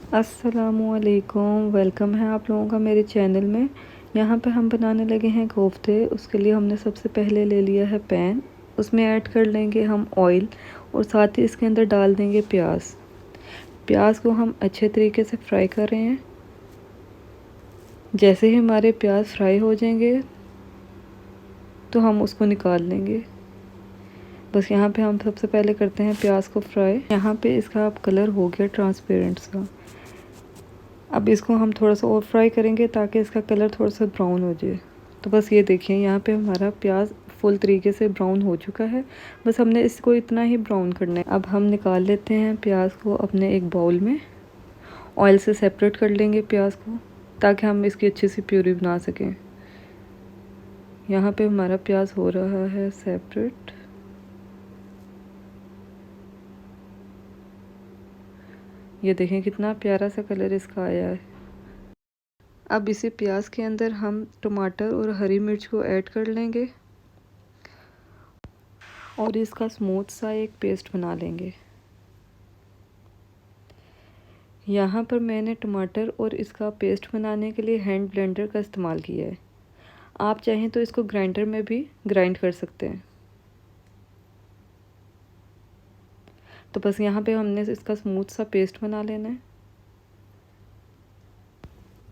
अस्सलामुअलैकुम, वेलकम है आप लोगों का मेरे चैनल में। यहाँ पे हम बनाने लगे हैं कोफ्ते। उसके लिए हमने सबसे पहले ले लिया है पैन। उसमें ऐड कर लेंगे हम ऑयल और साथ ही इसके अंदर डाल देंगे प्याज। प्याज को हम अच्छे तरीके से फ्राई कर रहे हैं। जैसे ही हमारे प्याज फ्राई हो जाएंगे तो हम उसको निकाल लेंगे। बस यहाँ पे हम सबसे पहले करते हैं प्याज को फ्राई। यहाँ पे इसका अब कलर हो गया ट्रांसपेरेंट सा। अब इसको हम थोड़ा सा और फ्राई करेंगे ताकि इसका कलर थोड़ा सा ब्राउन हो जाए। तो बस ये देखिए, यहाँ पे हमारा प्याज फुल तरीके से ब्राउन हो चुका है। बस हमने इसको इतना ही ब्राउन करना है। अब हम निकाल लेते हैं प्याज को अपने एक बाउल में। ऑयल से सेपरेट कर लेंगे प्याज को ताकि हम इसकी अच्छी सी प्यूरी बना सकें। यहाँ पे हमारा प्याज हो रहा है सेपरेट। ये देखें कितना प्यारा सा कलर इसका आया है। अब इसी प्याज के अंदर हम टमाटर और हरी मिर्च को ऐड कर लेंगे और इसका स्मूथ सा एक पेस्ट बना लेंगे। यहाँ पर मैंने टमाटर और इसका पेस्ट बनाने के लिए हैंड ब्लेंडर का इस्तेमाल किया है। आप चाहें तो इसको ग्राइंडर में भी ग्राइंड कर सकते हैं। तो बस यहाँ पे हमने इसका स्मूथ सा पेस्ट बना लेना है।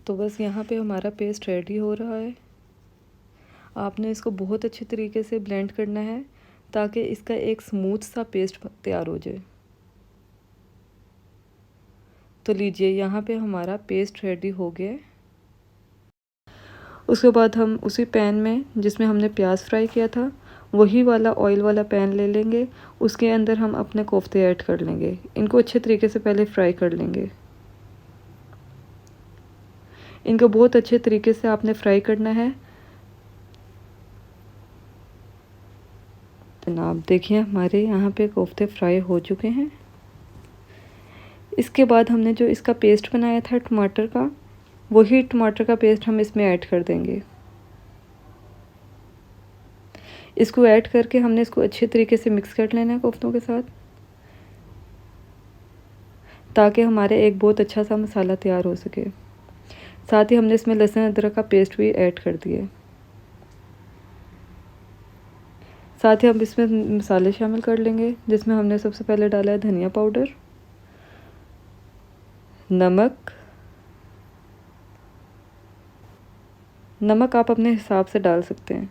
तो बस यहाँ पे हमारा पेस्ट रेडी हो रहा है। आपने इसको बहुत अच्छे तरीके से ब्लेंड करना है ताकि इसका एक स्मूथ सा पेस्ट तैयार हो जाए। तो लीजिए, यहाँ पे हमारा पेस्ट रेडी हो गया है। उसके बाद हम उसी पैन में जिसमें हमने प्याज फ्राई किया था वही वाला ऑयल वाला पैन ले लेंगे। उसके अंदर हम अपने कोफ्ते ऐड कर लेंगे। इनको अच्छे तरीके से पहले फ्राई कर लेंगे। इनको बहुत अच्छे तरीके से आपने फ्राई करना है। जनाब देखिए, हमारे यहाँ पे कोफ्ते फ्राई हो चुके हैं। इसके बाद हमने जो इसका पेस्ट बनाया था टमाटर का, वही टमाटर का पेस्ट हम इसमें ऐड कर देंगे। इसको ऐड करके हमने इसको अच्छे तरीके से मिक्स कर लेना है कोफ्तों के साथ, ताकि हमारे एक बहुत अच्छा सा मसाला तैयार हो सके। साथ ही हमने इसमें लहसुन अदरक का पेस्ट भी ऐड कर दिया। साथ ही हम इसमें मसाले शामिल कर लेंगे, जिसमें हमने सबसे पहले डाला है धनिया पाउडर, नमक आप अपने हिसाब से डाल सकते हैं।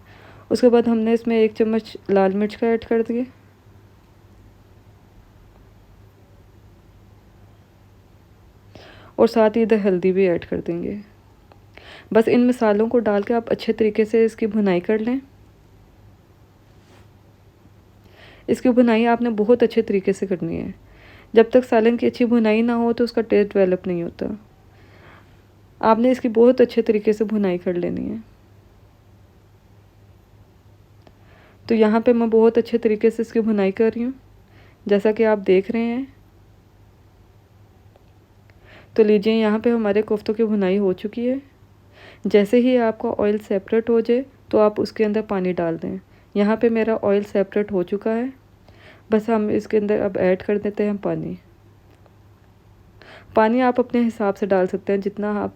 उसके बाद हमने इसमें 1 चम्मच लाल मिर्च का ऐड कर दिए। और साथ ही इधर हल्दी भी ऐड कर देंगे। बस इन मसालों को डाल के आप अच्छे तरीके से इसकी भुनाई कर लें। इसकी भुनाई आपने बहुत अच्छे तरीके से करनी है। जब तक सालन की अच्छी भुनाई ना हो तो उसका टेस्ट डेवलप नहीं होता। आपने इसकी बहुत अच्छे तरीके से भुनाई कर लेनी है। तो यहाँ पे मैं बहुत अच्छे तरीके से इसकी भुनाई कर रही हूँ, जैसा कि आप देख रहे हैं। तो लीजिए, यहाँ पे हमारे कोफ्तों की भुनाई हो चुकी है। जैसे ही आपका ऑयल सेपरेट हो जाए तो आप उसके अंदर पानी डाल दें। यहाँ पे मेरा ऑयल सेपरेट हो चुका है। बस हम इसके अंदर अब ऐड कर देते हैं पानी। पानी आप अपने हिसाब से डाल सकते हैं। जितना आप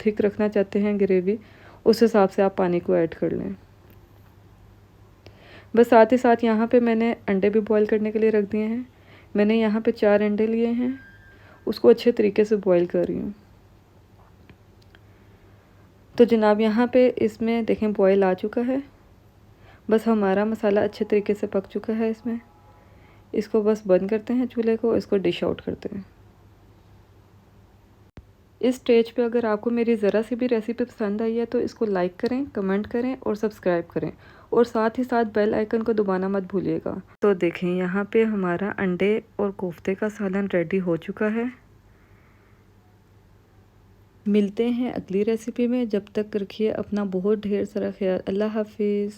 थिक रखना चाहते हैं ग्रेवी, उस हिसाब से आप पानी को ऐड कर लें। बस साथ ही साथ यहाँ पे मैंने अंडे भी बॉईल करने के लिए रख दिए हैं। मैंने यहाँ पे 4 अंडे लिए हैं। उसको अच्छे तरीके से बॉईल कर रही हूँ। तो जनाब यहाँ पे इसमें देखें बॉईल आ चुका है। बस हमारा मसाला अच्छे तरीके से पक चुका है इसमें। इसको बस बंद करते हैं चूल्हे को, इसको डिश आउट करते हैं। इस स्टेज पे अगर आपको मेरी ज़रा सी भी रेसिपी पसंद आई है तो इसको लाइक करें, कमेंट करें और सब्सक्राइब करें। और साथ ही साथ बेल आइकन को दबाना मत भूलिएगा। तो देखें, यहाँ पे हमारा अंडे और कोफ्ते का सालन रेडी हो चुका है। मिलते हैं अगली रेसिपी में। जब तक रखिए अपना बहुत ढेर सारा ख्याल। अल्लाह हाफिज़।